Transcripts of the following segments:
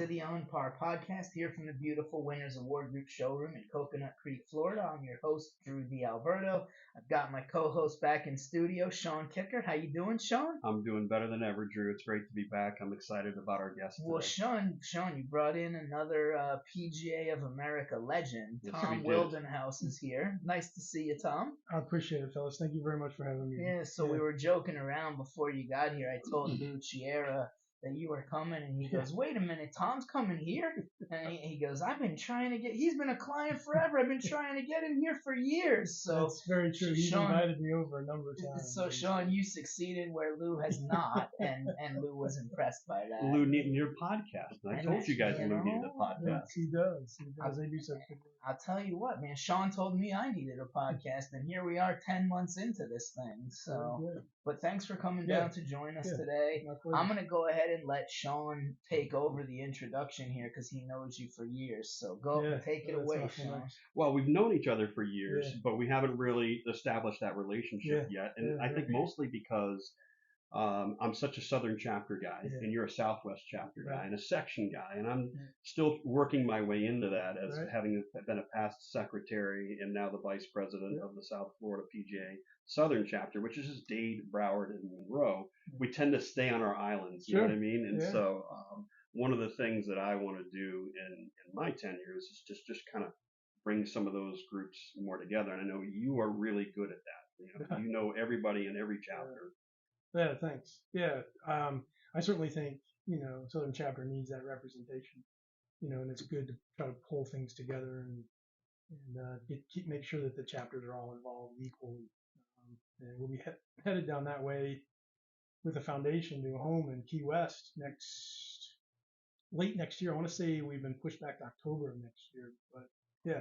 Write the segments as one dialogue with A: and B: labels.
A: to the OnPar Podcast here from the beautiful Winners Award Group showroom in Coconut Creek, Florida. I'm your host, Drew D. Alberto. I've got my co-host back in studio, Sean Kicker. How you doing, Sean?
B: I'm doing better than ever, Drew. It's great to be back. I'm excited about our guest today.
A: Well, Sean, you brought in another PGA of America legend.
B: Yes,
A: Tom Wildenhaus is here. Nice to see you, Tom.
C: I appreciate it, fellas. Thank you very much for having me.
A: Yeah, so we were joking around before you got here. I told Lou Chiera that you were coming, and he goes, wait a minute, Tom's coming here? And he goes, he's been a client forever. I've been trying to get him here for years. So
C: that's very true. He's invited me over a number of times.
A: So, Sean, you succeeded where Lou has not, and Lou was impressed by that.
B: Lou needed your podcast. I told you guys Lou needed a podcast.
C: Yes, he does. They do such good work.
A: I'll tell you what, man, Sean told me I needed a podcast, and here we are 10 months into this thing. So, but thanks for coming down to join us today. I'm going to go ahead and let Sean take over the introduction here because he knows you for years. So take it away, Sean.
B: Well, we've known each other for years, but we haven't really established that relationship yet. And I think mostly because I'm such a Southern chapter guy, and you're a Southwest chapter guy, and a section guy, and I'm still working my way into that as having been a past secretary and now the vice president of the South Florida PGA Southern chapter, which is just Dade, Broward, and Monroe. We tend to stay on our islands, you know what I mean? And so one of the things that I want to do in my tenure is just kind of bring some of those groups more together. And I know you are really good at that. You know everybody in every chapter.
C: Yeah, thanks. Yeah, I certainly think, Southern Chapter needs that representation, and it's good to try to pull things together and make sure that the chapters are all involved equally. And we'll be headed down that way with the foundation to a home in Key West late next year. I want to say we've been pushed back to October of next year, but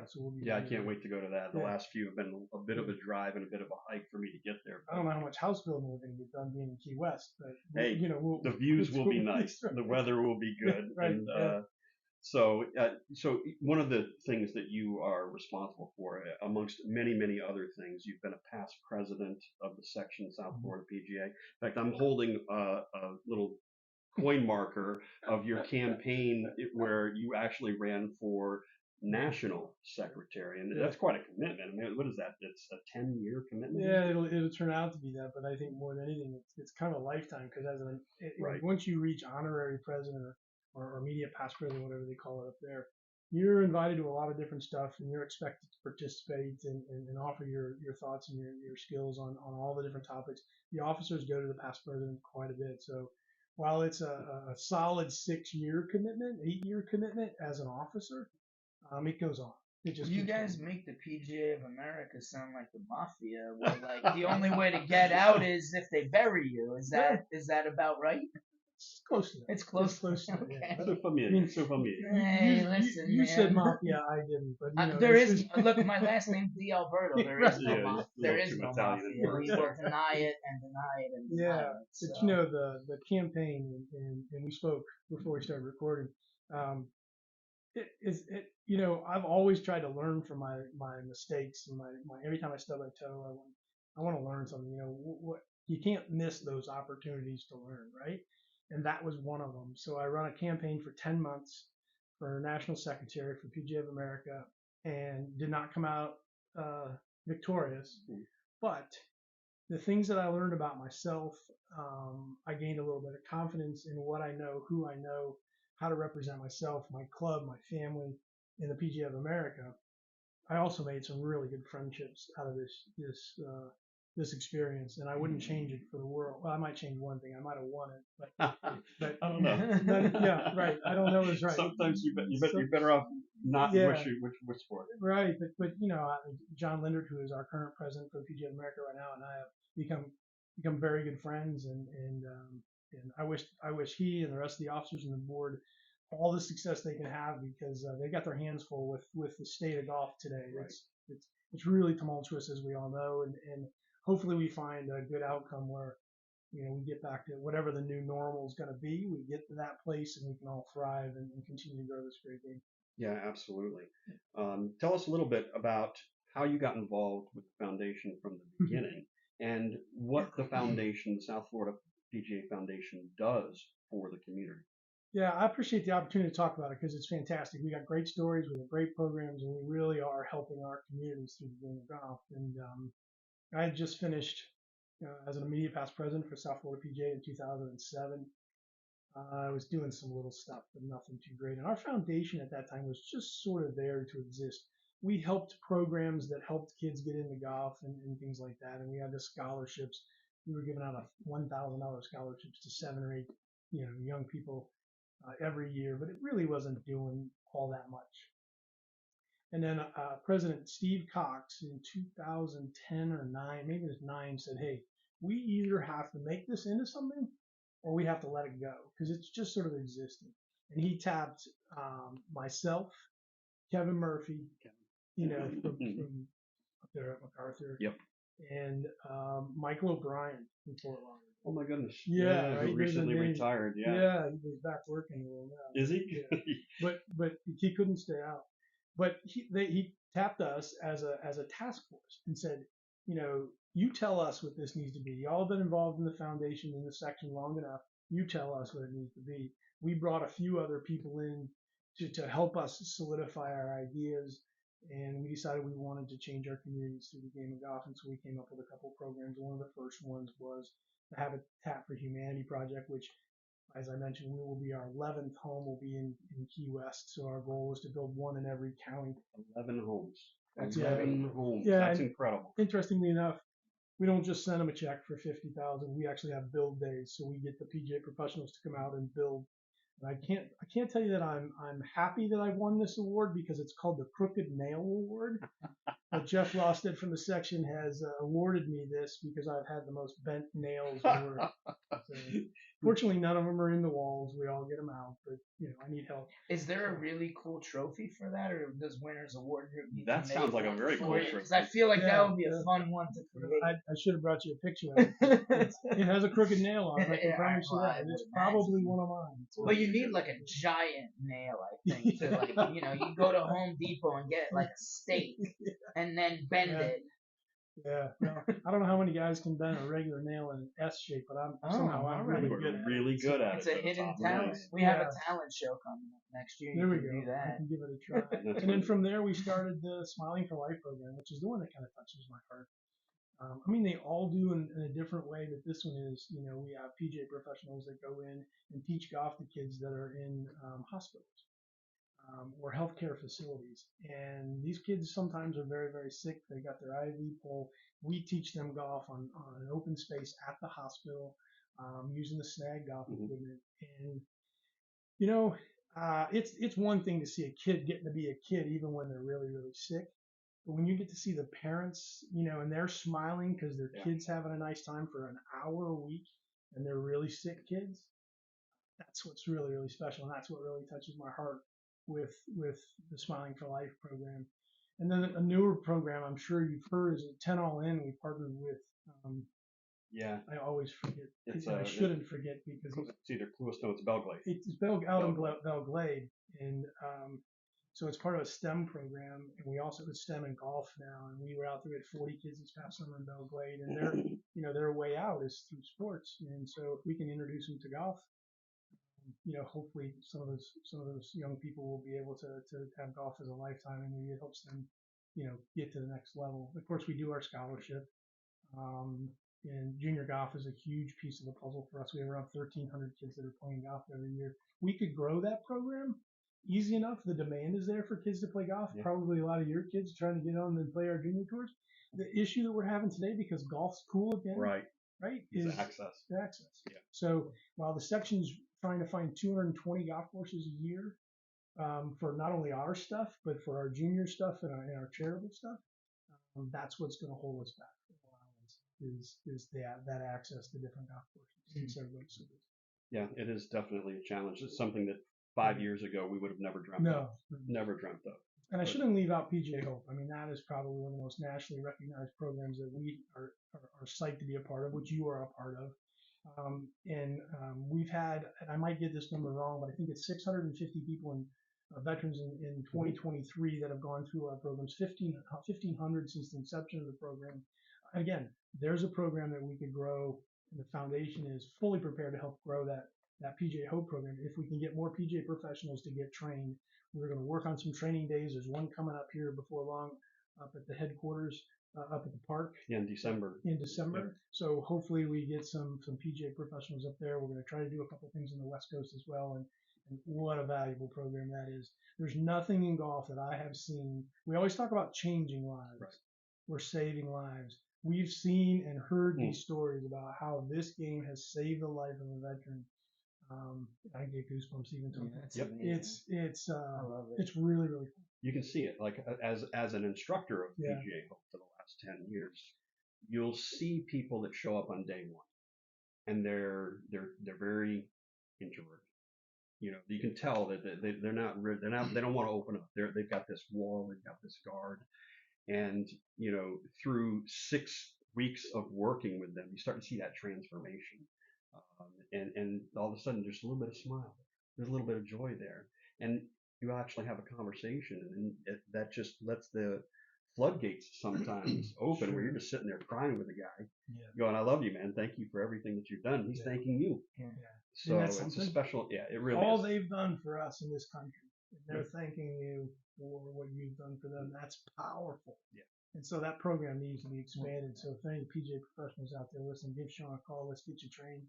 C: so we'll be.
B: Yeah, I can't wait to go to that. The last few have been a bit of a drive and a bit of a hike for me to get there.
C: I don't know how much house building we're going to get done being in Key West, but
B: the views will be nice. The weather will be good. So one of the things that you are responsible for, amongst many, many other things, you've been a past president of the section South Florida PGA. In fact, I'm holding a little coin marker of your campaign where you actually ran for national secretary, and that's quite a commitment. I mean, what is that? It's a 10-year commitment.
C: Yeah, it'll turn out to be that, but I think more than anything, it's kind of a lifetime because once you reach honorary president or immediate past president, whatever they call it up there, you're invited to a lot of different stuff, and you're expected to participate and offer your thoughts and your skills on all the different topics. The officers go to the past president quite a bit, so while it's a solid 6-year commitment, 8-year commitment as an officer. It goes on.
A: You guys make the PGA of America sound like the mafia, where like the only way to get out is if they bury you. Is that about right?
C: It's close to that.
A: It's close
C: to that.
A: Okay.
B: So familiar.
A: Hey, listen,
C: you said mafia, I didn't. But
A: there is. Look, my last name's D. Alberto. There is no mafia. There is no mafia. We will deny it and deny it and deny it. So.
C: But the campaign, and we spoke before we started recording. I've always tried to learn from my mistakes and my every time I stub my toe, I want to learn something. You can't miss those opportunities to learn, right? And that was one of them. So I run a campaign for 10 months for national secretary for PGA of America, and did not come out victorious. But the things that I learned about myself, I gained a little bit of confidence in what I know, who I know, how to represent myself, my club, my family in the PGA of America. I also made some really good friendships out of this experience, and I wouldn't change it for the world. Well, I might change one thing. I might have won it, but
B: I don't know.
C: Yeah, right. I don't know is right.
B: Sometimes you're better off not which sport.
C: Right, but John Lindert, who is our current president for the PGA of America right now, and I have become very good friends, and I wish he and the rest of the officers and the board all the success they can have, because they got their hands full with the state of golf today. Right. It's really tumultuous, as we all know, and hopefully we find a good outcome where we get back to whatever the new normal is going to be. We get to that place and we can all thrive and continue to grow this great game.
B: Yeah, absolutely. Tell us a little bit about how you got involved with the foundation from the beginning and what the foundation, the South Florida PGA Foundation, does for the community.
C: Yeah, I appreciate the opportunity to talk about it because it's fantastic. We got great stories, we have great programs, and we really are helping our communities through the game of golf. And I had just finished as an immediate past president for South Florida PGA in 2007. I was doing some little stuff, but nothing too great. And our foundation at that time was just sort of there to exist. We helped programs that helped kids get into golf and things like that. And we had the scholarships. We were giving out a $1,000 scholarships to 7 or 8, young people every year, but it really wasn't doing all that much. And then President Steve Cox in 2010 or 9, maybe it was 9, said, "Hey, we either have to make this into something or we have to let it go because it's just sort of existing." And he tapped myself, Kevin Murphy, from up there at MacArthur,
B: Yep.
C: and Michael O'Brien from Fort Lauderdale.
B: Oh my goodness.
C: Yeah, right.
B: Who recently retired. Yeah.
C: Yeah, he's back working a little now.
B: Is he?
C: Yeah. But he couldn't stay out. But he tapped us as a task force and said, you tell us what this needs to be. Y'all have been involved in the foundation in the section long enough. You tell us what it needs to be. We brought a few other people in to help us solidify our ideas, and we decided we wanted to change our communities through the game of golf. And so we came up with a couple of programs. One of the first ones was the Habitat for Humanity project, which, as I mentioned, we will be our 11th home will be in Key West. So our goal is to build one in every county.
B: 11 homes.
C: That's
B: 11 homes.
C: Yeah,
B: that's incredible.
C: Interestingly enough, we don't just send them a check for $50,000. We actually have build days, so we get the PGA professionals to come out and build. And I can't tell you that I'm happy that I won this award because it's called the Crooked Nail Award. Jeff Losted from the section has awarded me this because I've had the most bent nails ever. So, fortunately, none of them are in the walls. We all get them out, but I need help.
A: Is there a really cool trophy for that, or does Winners Award Group?
B: That sounds like a very cool trophy.
A: Because I feel like that would be a fun one to create.
C: I should have brought you a picture of it. It has a crooked nail on it. I can promise you that. It's probably one of mine.
A: Well, you need like a giant nail, I think, to you go to Home Depot and get like a stake and then bend it.
C: Yeah, well, I don't know how many guys can bend a regular nail in an S shape, but I'm really good at it.
A: It's a hidden talent. We have a talent show coming up next year.
C: There we go. Do that. I can give it a try. And then from there, we started the Smiling for Life program, which is the one that kind of touches my heart. They all do in a different way, but this one is, we have PGA professionals that go in and teach golf to kids that are in hospitals. Or healthcare facilities. And these kids sometimes are very, very sick. They got their IV pole. We teach them golf on an open space at the hospital using the snag golf equipment. And, it's one thing to see a kid getting to be a kid even when they're really, really sick. But when you get to see the parents, and they're smiling because their kid's having a nice time for an hour a week and they're really sick kids, that's what's really, really special. And that's what really touches my heart with the Smiling for Life program. And then a newer program I'm sure you've heard is 10 All In. We partnered with I always forget. I shouldn't forget because
B: it's either Clueston or it's Belglade.
C: It's out in Belglade, and so it's part of a STEM program, and we also have STEM in golf now. And we were out there at 40 kids this past summer in Belglade, and their way out is through sports. And so if we can introduce them to golf, hopefully some of those young people will be able to have golf as a lifetime, and maybe it helps them, get to the next level. Of course, we do our scholarship, and junior golf is a huge piece of the puzzle for us. We have around 1,300 kids that are playing golf every year. We could grow that program easy enough. The demand is there for kids to play golf. Yeah. Probably a lot of your kids trying to get on and play our junior tours. The issue that we're having today, because golf's cool again, right, is
B: access.
C: Yeah. So while the section's trying to find 220 golf courses a year for not only our stuff, but for our junior stuff and our charitable stuff, that's what's going to hold us back for a while is that access to different golf courses. Mm-hmm.
B: Yeah, it is definitely a challenge. It's something that 5 years ago we would have never dreamt of. Never dreamt of.
C: And I shouldn't leave out PGA Hope. That is probably one of the most nationally recognized programs that we are psyched to be a part of, which you are a part of. We've had, and I might get this number wrong, but I think it's 650 people in veterans in 2023 that have gone through our programs, 1,500 since the inception of the program. Again, there's a program that we could grow, and the foundation is fully prepared to help grow that that PGA Hope program. If we can get more PGA professionals to get trained, we're going to work on some training days. There's one coming up here before long up at the headquarters, up at the park.
B: In December.
C: Yep. So hopefully we get some PGA professionals up there. We're going to try to do a couple things on the West Coast as well. And what a valuable program that is. There's nothing in golf that I have seen. We always talk about changing lives.
B: Right.
C: We're saving lives. We've seen and heard these stories about how this game has saved the life of a veteran. I get goosebumps even talking.
A: Yeah,
C: It's really, really cool.
B: You can see it, like as an instructor of PGA Hope for the last 10 years, you'll see people that show up on day one, and they're very introverted. You know, you can tell that they don't want to open up. They've got this wall, they've got this guard, and you know, through 6 weeks of working with them, you start to see that transformation, and all of a sudden there's a little bit of smile, there's a little bit of joy there, and you actually have a conversation, and that just lets the floodgates sometimes open, where you're just sitting there crying with a guy, going, "I love you, man. Thank you for everything that you've done." He's thanking you. So it's a special, it really
C: all
B: is.
C: they've done for us in this country. They're thanking you for what you've done for them. That's powerful.
B: Yeah.
C: And so that program needs to be expanded. So if any PGA professionals out there listen, give Sean a call. Let's get you trained,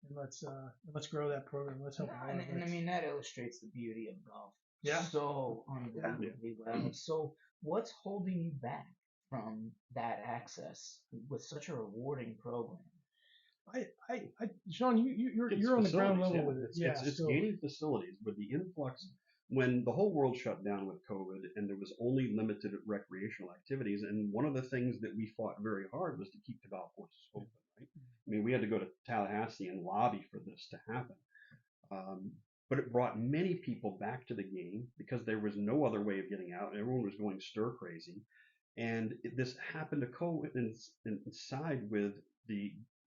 C: and let's grow that program. Let's help.
A: And I mean, that illustrates the beauty of golf.
C: Yeah.
A: So unbelievably well. So what's holding you back from that access with such a rewarding program?
C: Sean, you're on the ground level with it.
B: It's gaining facilities with the influx. When the whole world shut down with COVID and there was only limited recreational activities, and one of the things that we fought very hard was to keep the golf courses open. Right? I mean, we had to go to Tallahassee and lobby for this to happen. But it brought many people back to the game because there was no other way of getting out. Everyone was going stir crazy, and this happened to coincide with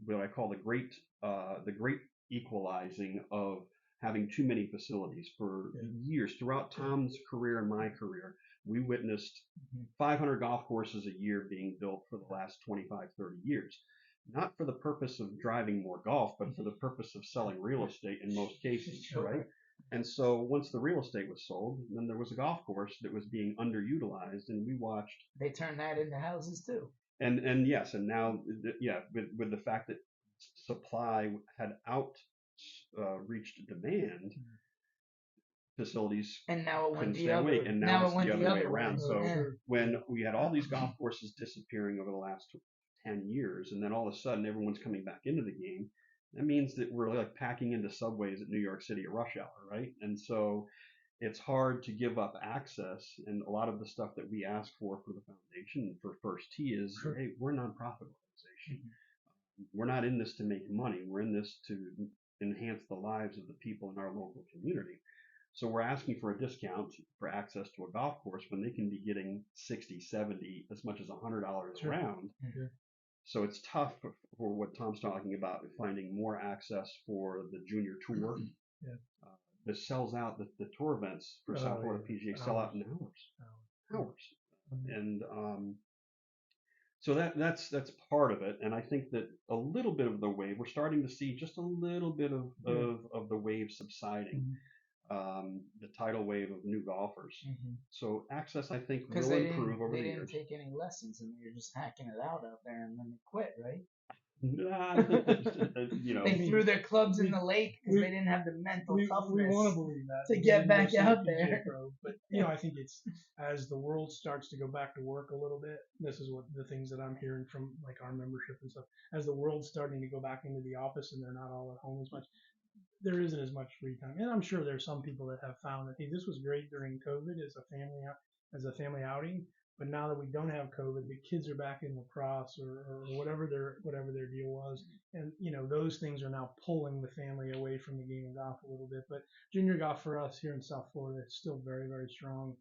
B: what I call the great equalizing of having too many facilities for years. Throughout Tom's career and my career, we witnessed 500 golf courses a year being built for the last 25, 30 years. Not for the purpose of driving more golf, but for the purpose of selling real estate in most cases, right? And so once the real estate was sold, then there was a golf course that was being underutilized, and we watched.
A: They turned that into houses too.
B: And yes, and now with the fact that supply had reached demand, facilities
A: and now it went
B: the other way. And now it's the other way around. So
A: yeah.
B: When we had all these golf courses disappearing over the last 10 years, and then all of a sudden everyone's coming back into the game, that means that we're like packing into subways at New York City at rush hour, right? And so it's hard to give up access. And a lot of the stuff that we ask for the foundation, for First Tee, is, hey, we're a nonprofit organization. We're not in this to make money. We're in this to enhance the lives of the people in our local community. So we're asking for a discount for access to a golf course when they can be getting $60, $70, as much as $100 a round. So it's tough for what Tom's talking about, finding more access for the junior tour. That sells out, the tour events for South Florida PGA sell out in hours. And so that's part of it. And I think that a little bit of the wave, we're starting to see just a little bit of the wave subsiding. The tidal wave of new golfers. So access, I think, will improve over the years.
A: They didn't take any lessons, and they're just hacking it out there, and then they quit, right? They threw their clubs in the lake because they didn't have the mental toughness.
C: We want to believe that
A: to get back out there.
C: But I think it's as the world starts to go back to work a little bit. This is what the things that I'm hearing from like our membership and stuff. As the world's starting to go back into the office and they're not all at home as much, there isn't as much free time. And I'm sure there's some people that have found that, hey, this was great during COVID as a family outing. But now that we don't have COVID, the kids are back in lacrosse or whatever their deal was, and those things are now pulling the family away from the game of golf a little bit. But junior golf for us here in South Florida is still very, very strong.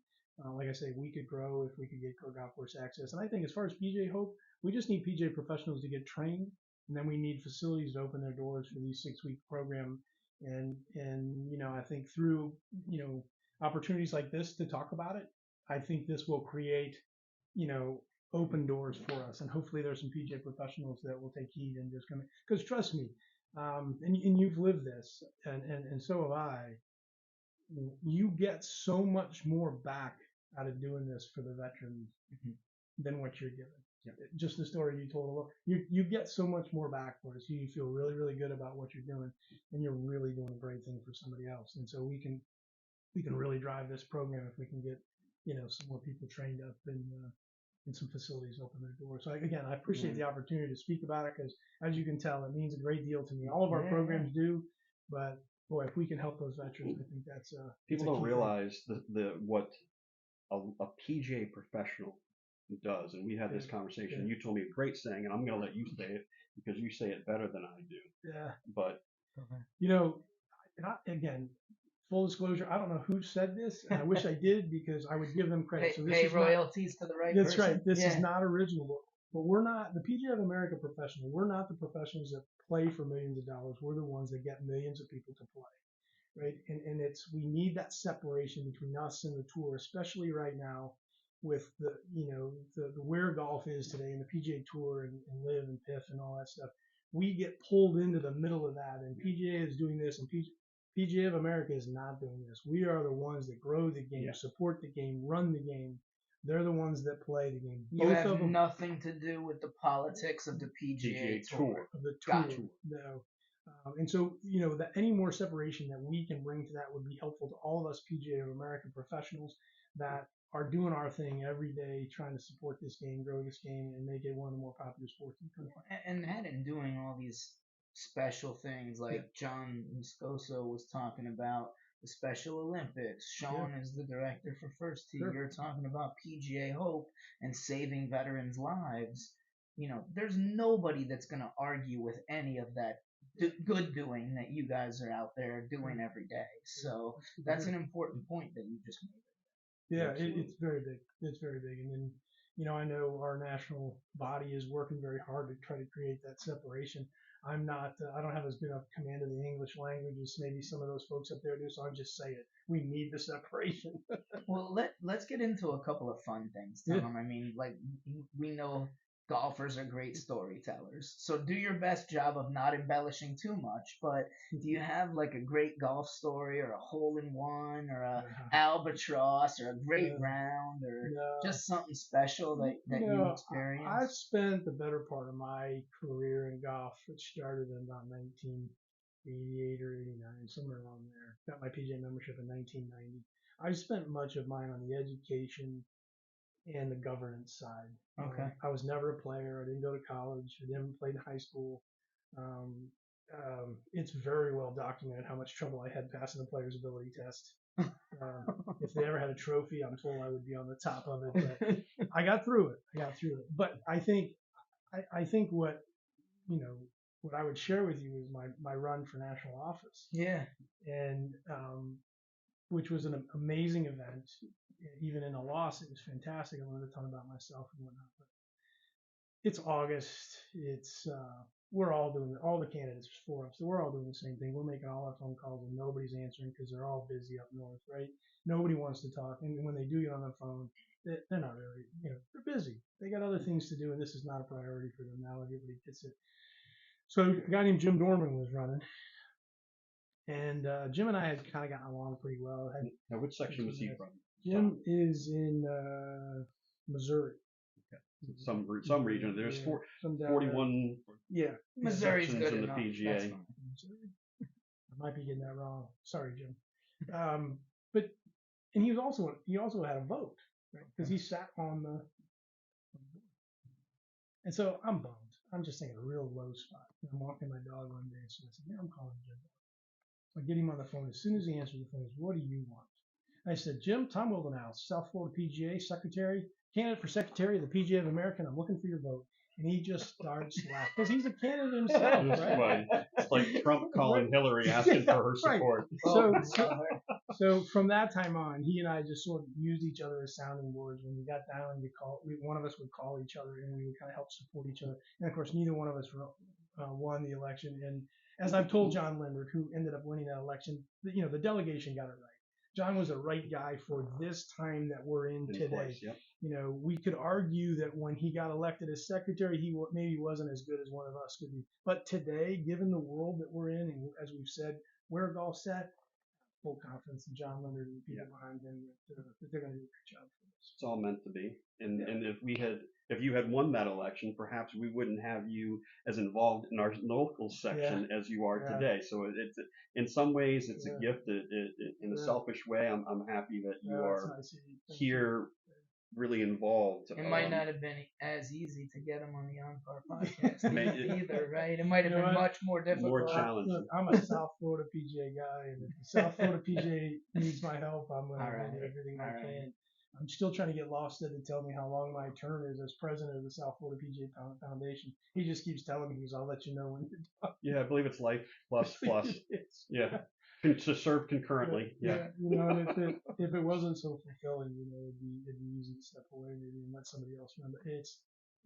C: Like I say, we could grow if we could get golf course access. And I think as far as PGA Hope, we just need PGA professionals to get trained, and then we need facilities to open their doors for these 6-week program. And I think through opportunities like this to talk about it, I think this will create, open doors for us. And hopefully there's some PGA professionals that will take heed and just come in. Because trust me, and you've lived this, and so have I. You get so much more back out of doing this for the veterans than what you're given. Just the story you told, you get so much more back for it. So you feel really, really good about what you're doing, and you're really doing a great thing for somebody else. And so we can really drive this program if we can get some more people trained up and some facilities open their doors. So again, I appreciate the opportunity to speak about it, because as you can tell, it means a great deal to me. All of our programs do, but boy, if we can help those veterans, I think that's
B: people don't realize what a PGA professional does. And we had this conversation. You told me a great saying, and I'm going to let you say it because you say it better than I do.
C: Yeah.
B: But
C: again, full disclosure, I don't know who said this, and I wish I did, because I would give them credit.
A: Pay royalties to the right person.
C: That's right. This is not original, but we're not the PGA of America professional. We're not the professionals that play for millions of dollars. We're the ones that get millions of people to play, right? And we need that separation between us and the tour, especially right now with the where golf is today, and the PGA Tour and Live and PIF and all that stuff. We get pulled into the middle of that, and PGA is doing this, and PGA of America is not doing this. We are the ones that grow the game, support the game, run the game. They're the ones that play the game.
A: You have nothing to do with the politics of the PGA Tour.
C: Of the tour. No. And so, any more separation that we can bring to that would be helpful to all of us PGA of America professionals that are doing our thing every day, trying to support this game, grow this game, and make it one of the more popular sports in the country.
A: And that, and doing all these special things like John Moscoso was talking about the Special Olympics. Sean is the director for First Tee. You're talking about PGA Hope and saving veterans' lives. There's nobody that's going to argue with any of that good doing that you guys are out there doing every day. So that's an important point that you just made.
C: Yeah, it's very big. It's very big. And then, I know our national body is working very hard to try to create that separation. I'm not, I don't have as good a command of the English language as maybe some of those folks up there do, so I'm just saying we need the separation.
A: Well, let's get into a couple of fun things, Tom. I mean, like, we know golfers are great storytellers, so do your best job of not embellishing too much, but do you have like a great golf story, or a hole-in-one, or a albatross, or a great round, or just something special that you experienced?
C: I've spent the better part of my career in golf, which started in about 1988 or 89, somewhere along there. Got my PGA membership in 1990. I spent much of mine on the education and the governance side.
A: Okay.
C: I was never a player. I didn't go to college. I never played in high school. It's very well documented how much trouble I had passing the player's ability test. If they ever had a trophy, I'm told I would be on the top of it. But I got through it. But I think what I would share with you is my run for national office.
A: Yeah.
C: And which was an amazing event. Even in a loss, it was fantastic. I learned a ton about myself and whatnot. But it's August. We're all doing, all the candidates for us, so we're all doing the same thing. We're making all our phone calls and nobody's answering because they're all busy up north, right? Nobody wants to talk. And when they do get on the phone, they're not really, they're busy. They got other things to do, and this is not a priority for them now. Everybody gets it. So a guy named Jim Dorman was running. And Jim and I had kind of gotten along pretty well.
B: Now, which section was he from?
C: Jim is in Missouri.
B: Okay. Some region. There's 41
A: Missouri's
B: sections
A: good
B: in the
A: enough.
B: PGA.
C: I might be getting that wrong. Sorry, Jim. And he also had a vote, right? Because he sat on the board. And so I'm bummed. I'm just thinking a real low spot. I'm walking my dog one day, so I said, I'm calling Jim. So I get him on the phone. As soon as he answers the phone, he says, what do you want? I said, Jim, Tom Wildenhaus, South Florida PGA candidate for Secretary of the PGA of America, and I'm looking for your vote. And he just starts laughing because he's a candidate himself, right?
B: It's like Trump calling Hillary asking for her support.
C: So from that time on, he and I just sort of used each other as sounding boards. When we got down, one of us would call each other, and we would kind of help support each other. And of course, neither one of us won the election. And as I've told John Lindbergh, who ended up winning that election, the delegation got it right. John was the right guy for this time that we're in today.
B: Place, yep.
C: we could argue that when he got elected as secretary, he maybe wasn't as good as one of us could be. But today, given the world that we're in, and as we've said, where golf's at, full confidence in John Leonard and the people behind him that they're going to do a great job for us.
B: It's all meant to be. And if you had won that election, perhaps we wouldn't have you as involved in our local section as you are today. So it's in some ways it's a gift. In a selfish way, I'm happy that you are here, really involved.
A: It might not have been as easy to get him on the OnPar podcast either, right? It might have been much more difficult.
B: More challenging.
C: Look, I'm a South Florida PGA guy, and if the South Florida PGA needs my help, I'm going to do everything I can. I'm still trying to get Lofsted to tell me how long my term is as president of the South Florida PGA Foundation. He just keeps telling me, I'll let you know when you're done.
B: Yeah, I believe it's life plus. Yeah. To serve concurrently. Yeah.
C: And if it wasn't so fulfilling, it'd be easy to step away maybe and let somebody else run. But it's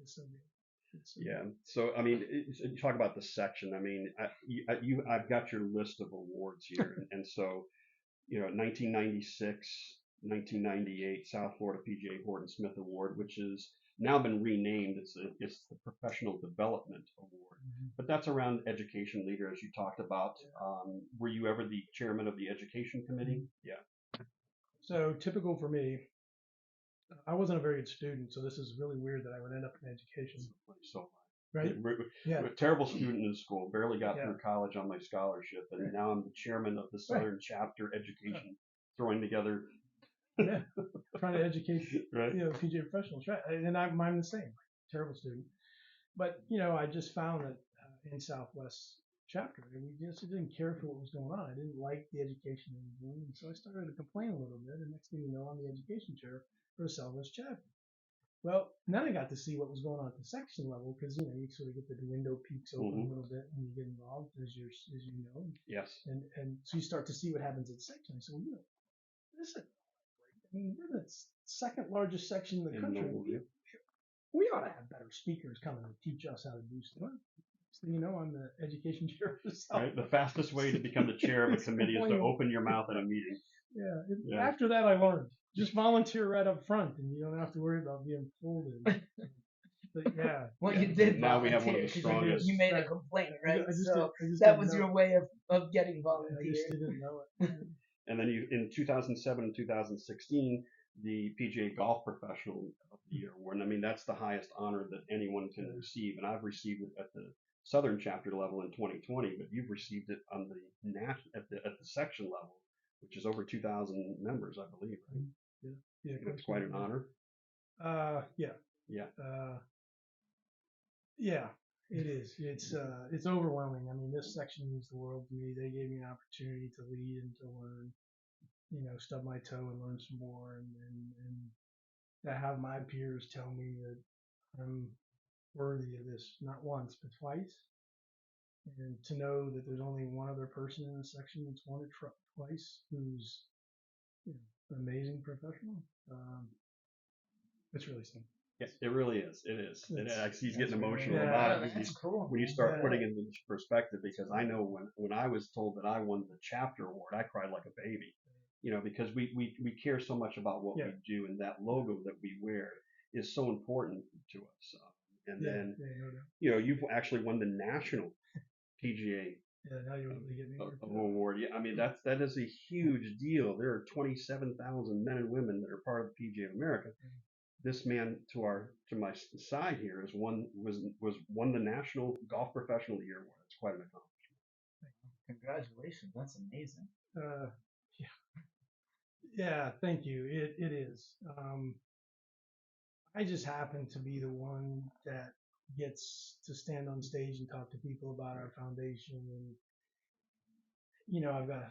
C: so good.
B: Yeah. So I mean, you talk about the section. I mean, I've got your list of awards here, and so 1996, 1998 South Florida PGA Horton Smith Award, which has now been renamed. It's the Professional Development Award, but that's around education leader, as you talked about. Were you ever the chairman of the education committee? Yeah.
C: So typical for me, I wasn't a very good student, so this is really weird that I would end up in education.
B: So
C: right?
B: I'm a terrible student in school, barely got through college on my scholarship, and now I'm the chairman of the Southern Chapter Education, throwing together.
C: Trying to educate PGA professionals, right? And I'm the same, terrible student. But I just found that in Southwest chapter, we just didn't care for what was going on. I didn't like the education they were doing, and so I started to complain a little bit. And next thing you know, I'm the education chair for the Southwest chapter. Well, then I got to see what was going on at the section level because you sort of get the window peeks open a little bit when you get involved, as you know.
B: Yes.
C: And so you start to see what happens at section. I said, well, this is. I mean, we're the second largest section in the country. We ought to have better speakers coming to teach us how to do stuff. So, I'm the education chair.
B: Right. The fastest way to become the chair of a committee is to open your mouth at a meeting.
C: Yeah. After that, I learned. Just volunteer right up front, and you don't have to worry about being pulled in. But
A: well, you did.
B: Now we have one of the strongest.
A: You made a complaint, right? That was your way of getting volunteers.
C: I just didn't know it.
B: And then in 2007 and 2016, the PGA Golf Professional of the Year award. And I mean, that's the highest honor that anyone can receive. And I've received it at the Southern chapter level in 2020, but you've received it on the at the section level, which is over 2,000 members, I believe. Right?
C: Yeah.
B: That's quite an honor.
C: Yeah. It is. It's overwhelming. I mean, this section means the world to me. They gave me an opportunity to lead and to learn, stub my toe and learn some more, and to have my peers tell me that I'm worthy of this, not once but twice, and to know that there's only one other person in the section that's won it twice who's an amazing professional. It's really something.
B: Yes, it really is. It is. He's getting emotional about it.
A: That's cool.
B: When you start putting it into perspective, because I know when I was told that I won the chapter award, I cried like a baby. Because we care so much about what we do, and that logo that we wear is so important to us. And then, you've actually won the national PGA
C: now you really get me
B: award. Yeah, I mean that is a huge deal. There are 27,000 men and women that are part of the PGA of America. This man to my side here was won the National Golf Professional of the Year award. It's quite an accomplishment.
A: Congratulations, that's amazing.
C: Yeah, thank you. It is. I just happen to be the one that gets to stand on stage and talk to people about our foundation, and I've got a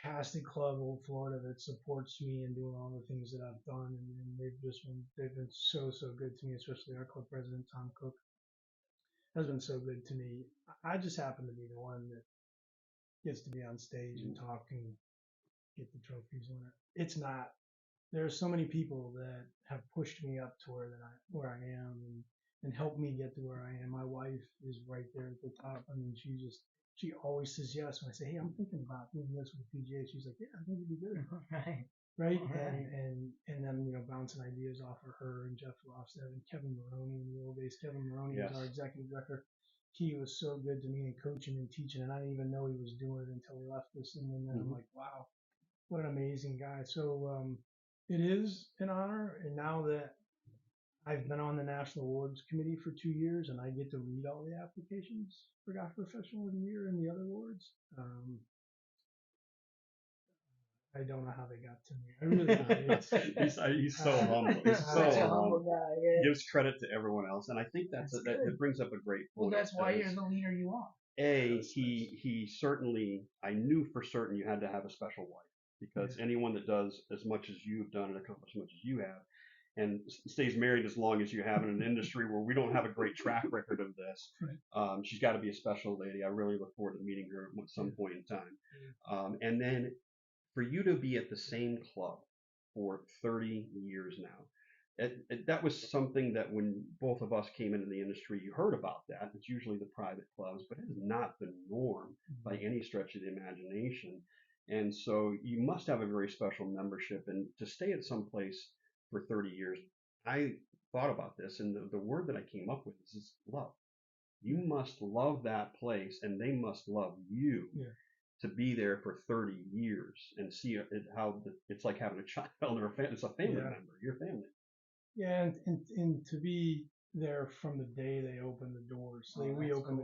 C: fantastic club, Old Florida, that supports me in doing all the things that I've done, and they've been so good to me, especially our club president Tom Cook has been so good to me. I just happen to be the one that gets to be on stage and talk and get the trophies on it. It's not. There are so many people that have pushed me up to where I am and helped me get to where I am. My wife is right there at the top. I mean, she always says yes when I say, hey, I'm thinking about doing this with PGA. She's like, yeah, I think you'd be good.
A: Right.
C: right?
A: Right.
C: And then bouncing ideas off of her and Jeff Lofstad and Kevin Maroney in the old days. Kevin Maroney was our executive director. He was so good to me in coaching and teaching, and I didn't even know he was doing it until he left us. And then I'm like, wow, what an amazing guy. So it is an honor, and now that I've been on the National Awards Committee for 2 years, and I get to read all the applications for Golf Professional of the Year and the other awards. I don't know how they got to me. I really don't.
B: He's so humble. He's so humble.
A: Guy, yeah.
B: Gives credit to everyone else, and I think that brings up a great point.
A: Well, that's why you're the leader you are.
B: He certainly, I knew for certain you had to have a special wife, because anyone that does as much as you've done and accomplished as much as you have, and stays married as long as you have in an industry where we don't have a great track record of this, she's got to be a special lady. I really look forward to meeting her at some point in time. And then for you to be at the same club for 30 years now, that was something that when both of us came into the industry, you heard about that. It's usually the private clubs, but it is not the norm by any stretch of the imagination. And so you must have a very special membership. And to stay at some place for 30 years, I thought about this, and the word that I came up with is love. You must love that place, and they must love you. To be there for 30 years and see how it's like having a child or a family. It's a family member, your family.
C: Yeah, and to be there from the day they opened the doors. So we opened,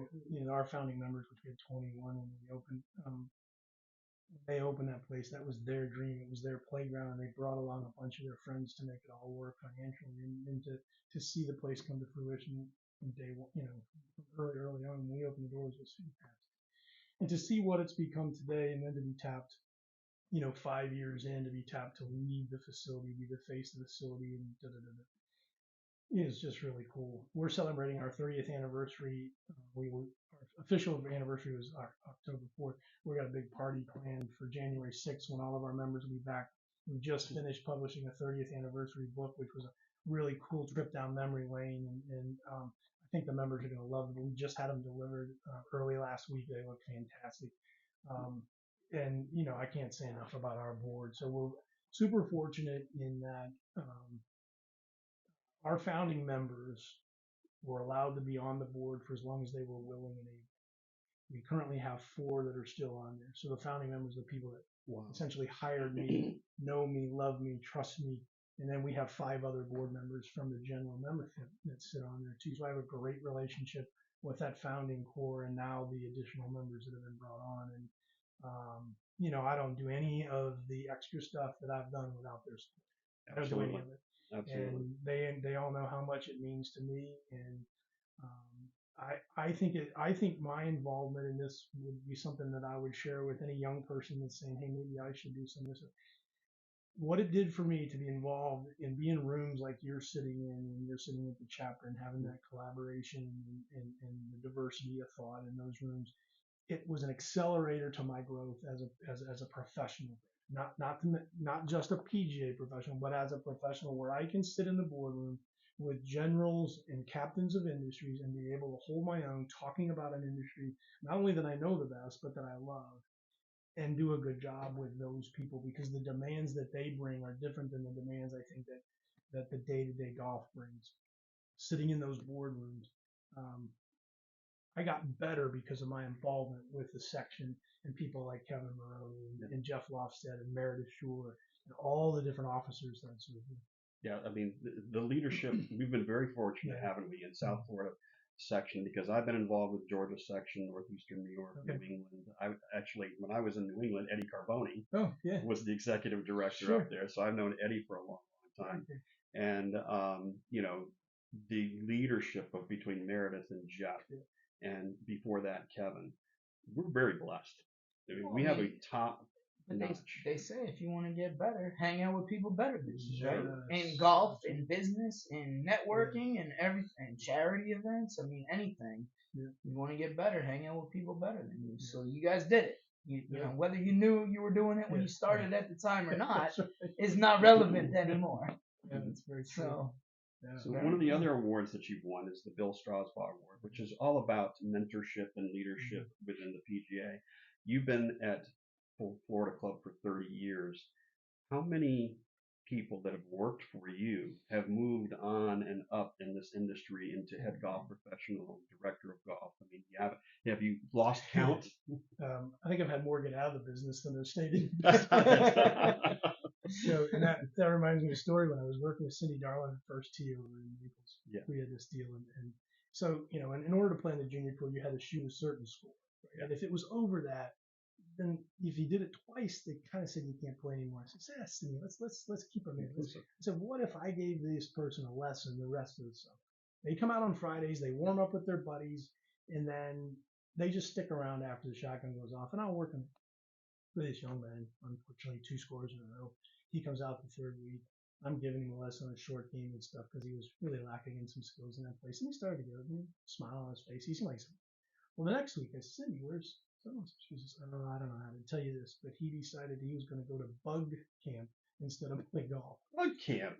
C: our founding members, which we had 21 when we opened. They opened that place. That was their dream. It was their playground. They brought along a bunch of their friends to make it all work financially, and to see the place come to fruition from day one. Early on when we opened the doors was fantastic. And to see what it's become today, and then to be tapped, 5 years in, to be tapped to lead the facility, be the face of the facility, and is just really cool. We're celebrating our 30th anniversary. Our official anniversary was October 4th. We got a big party planned for January 6th when all of our members will be back. We just finished publishing a 30th anniversary book, which was a really cool trip down memory lane, and I think the members are going to love it. We just had them delivered early last week. They look fantastic. And, I can't say enough about our board. So we're super fortunate in that our founding members were allowed to be on the board for as long as they were willing and able. We currently have 4 that are still on there. So the founding members are the people that essentially hired me, know me, love me, trust me. And then we have 5 other board members from the general membership that sit on there too. So I have a great relationship with that founding core and now the additional members that have been brought on. And, I don't do any of the extra stuff that I've done without their support. I don't do any of it.
B: Absolutely.
C: And they all know how much it means to me. And I think my involvement in this would be something that I would share with any young person that's saying, hey, maybe I should do some of this. What it did for me to be involved and be in rooms like you're sitting in, and you're sitting at the chapter and having that collaboration and the diversity of thought in those rooms, it was an accelerator to my growth as a professional. Not just a PGA professional, but as a professional where I can sit in the boardroom with generals and captains of industries and be able to hold my own talking about an industry, not only that I know the best, but that I love, and do a good job with those people, because the demands that they bring are different than the demands I think that the day-to-day golf brings. Sitting in those boardrooms, I got better because of my involvement with the section and people like Kevin Maroney and Jeff Lofstad and Meredith Shore and all the different officers that serve here.
B: Yeah, I mean, the leadership, we've been very fortunate, haven't we, in South Florida section, because I've been involved with Georgia section, Northeastern New York, New England. I actually, when I was in New England, Eddie Carboni was the executive director up there. So I've known Eddie for a long, long time. And, the leadership between Meredith and Jeff, and before that, Kevin, we're very blessed. I mean, we have a top notch.
A: They say if you want to get better, hang out with people better than you, right? In golf, in business, in networking, and everything, charity events. I mean, anything. You want to get better, hang out with people better than you. So you guys did it. You know, whether you knew you were doing it when you started at the time or not is not relevant anymore.
C: Yeah, that's very true.
B: So one of the other awards that you've won is the Bill Strasbaugh Award, which is all about mentorship and leadership within the PGA. You've been at Florida Club for 30 years. how many people that have worked for you have moved on and up in this industry into head golf professional, director of golf? I mean, have you lost count?
C: I think I've had more get out of the business than have stayed in. And that reminds me of a story when I was working with Cindy Darling at First Tee over in Naples.
B: Yeah.
C: We had this deal, and so in order to play in the junior tour, you had to shoot a certain score. Right?
B: Yeah.
C: And if it was over that, then if you did it twice, they kind of said you can't play anymore. I said, yes, Cindy, let's keep them in. I said, what if I gave this person a lesson the rest of the summer? They come out on Fridays, they warm up with their buddies, and then they just stick around after the shotgun goes off, and I'll work on with this young man. Unfortunately, 2 scores in a row. He comes out the 3rd week. I'm giving him a lesson on short game and stuff because he was really lacking in some skills in that place. And he started to get a smile on his face. He seemed like something. Well, the next week I said, Cindy, where's someone? She says, I don't know how to tell you this, but he decided he was going to go to bug camp instead of play golf.
B: Bug camp.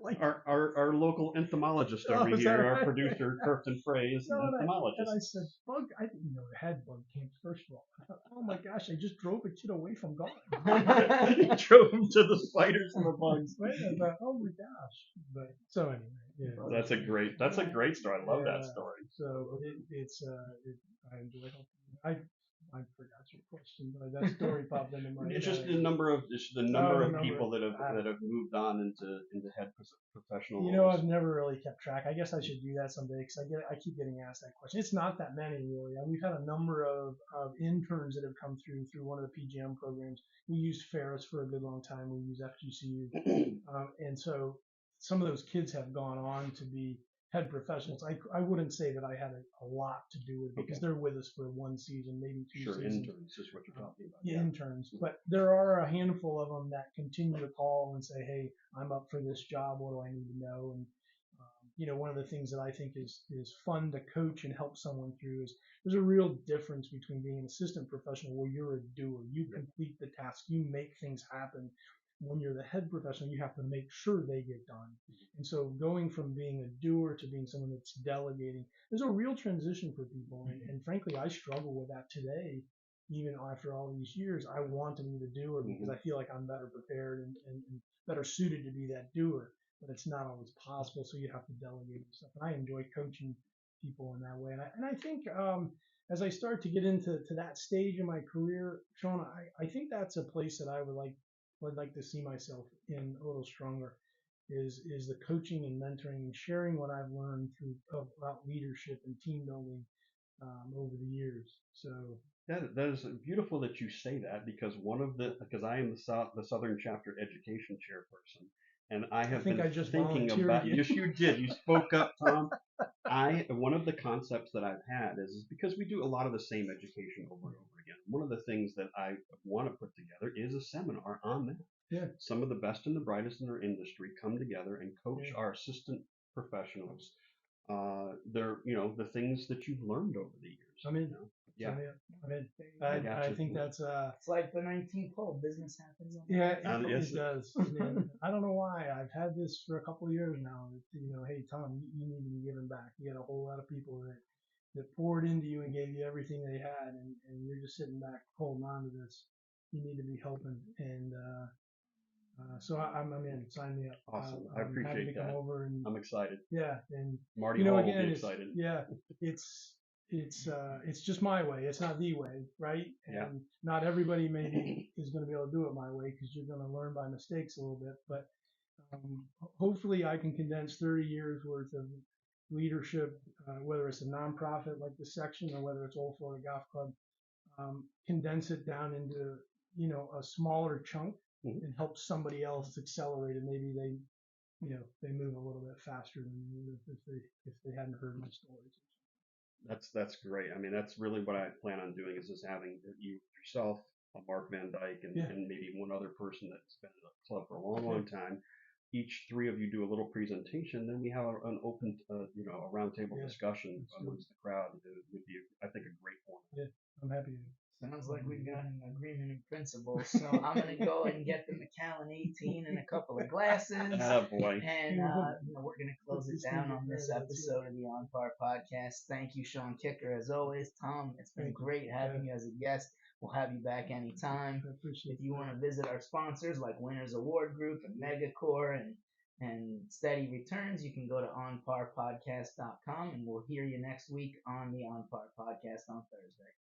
C: Like,
B: our local entomologist over here, our producer, Kirkton Frey, is an entomologist.
C: And I said, bug? I didn't know it had bug camps, first of all. I thought, oh my gosh, I just drove a kid away from golf.
B: You drove him to the spiders and the bugs.
C: Right? I thought, oh my gosh. But so anyway, yeah.
B: That's a great story. I love that story.
C: So I enjoy helping. I forgot your question, but that story popped into my head.
B: It's just the number of people that have moved on into head professional roles.
C: I've never really kept track. I guess I should do that someday because I keep getting asked that question. It's not that many really. We've had a number of interns that have come through one of the PGM programs. We used Ferris for a good long time. We used FGCU, and so some of those kids have gone on to be head professionals. I wouldn't say that I had a lot to do with it because they're with us for 1 season, maybe 2 seasons.
B: Interns is what you're talking about.
C: Yeah, interns. But there are a handful of them that continue to call and say, hey, I'm up for this job. What do I need to know? And, one of the things that I think is fun to coach and help someone through is there's a real difference between being an assistant professional where you're a doer. You complete the task. You make things happen. When you're the head professional, you have to make sure they get done. And so going from being a doer to being someone that's delegating, there's a real transition for people. And frankly, I struggle with that today, even after all these years. I want to be the doer because I feel like I'm better prepared and better suited to be that doer, but it's not always possible. So you have to delegate stuff. And I enjoy coaching people in that way. And I think as I start to get into that stage in my career, Sean, I think that's a place that I would like to see myself in a little stronger is the coaching and mentoring and sharing what I've learned about leadership and team building over the years. So
B: that is beautiful that you say that because I am the Southern Chapter Education Chairperson, and I been thinking about you. Yes, you did. You spoke up, Tom. One of the concepts that I've had is because we do a lot of the same education over and over again. One of the things that I want to put together is a seminar on that.
C: Yeah.
B: Some of the best and the brightest in our industry come together and coach our assistant professionals. The things that you've learned over the years.
C: I mean,
B: yeah.
C: I think that's
A: it's like the 19th hole. Business happens.
C: It does. I don't know why. I've had this for a couple of years now. Hey Tom, you need to be giving back. You got a whole lot of people that poured into you and gave you everything they had, and you're just sitting back holding on to this. You need to be helping, and so I'm in. Sign me up.
B: Awesome. I appreciate
C: happy to come over and
B: I'm excited.
C: Yeah, and
B: Marty Hall will be excited.
C: It's just my way. It's not the way, right? And not everybody maybe is going to be able to do it my way because you're going to learn by mistakes a little bit. But hopefully I can condense 30 years worth of leadership, whether it's a nonprofit like the section or whether it's Old Florida Golf Club, condense it down into, a smaller chunk and help somebody else accelerate it. Maybe they move a little bit faster than they would if they hadn't heard my stories.
B: That's great. I mean, that's really what I plan on doing is just having yourself, Mark Van Dyke, and maybe one other person that's been at the club for a long time. Each 3 of you do a little presentation, then we have an open, a roundtable discussion amongst the crowd. It would be, I think, a great format.
C: Yeah, I'm happy to.
A: Sounds like we've got an agreement in principle. So I'm gonna go and get the Macallan 18 and a couple of glasses.
B: Oh boy.
A: And we're gonna close it down on this episode of the OnPar Podcast. Thank you, Sean Kicker, as always. Tom, it's been great having you as a guest. We'll have you back anytime. If you want to visit our sponsors like Winners Award Group and Megacore and Steady Returns, you can go to onparpodcast.com, and we'll hear you next week on the OnPar Podcast on Thursday.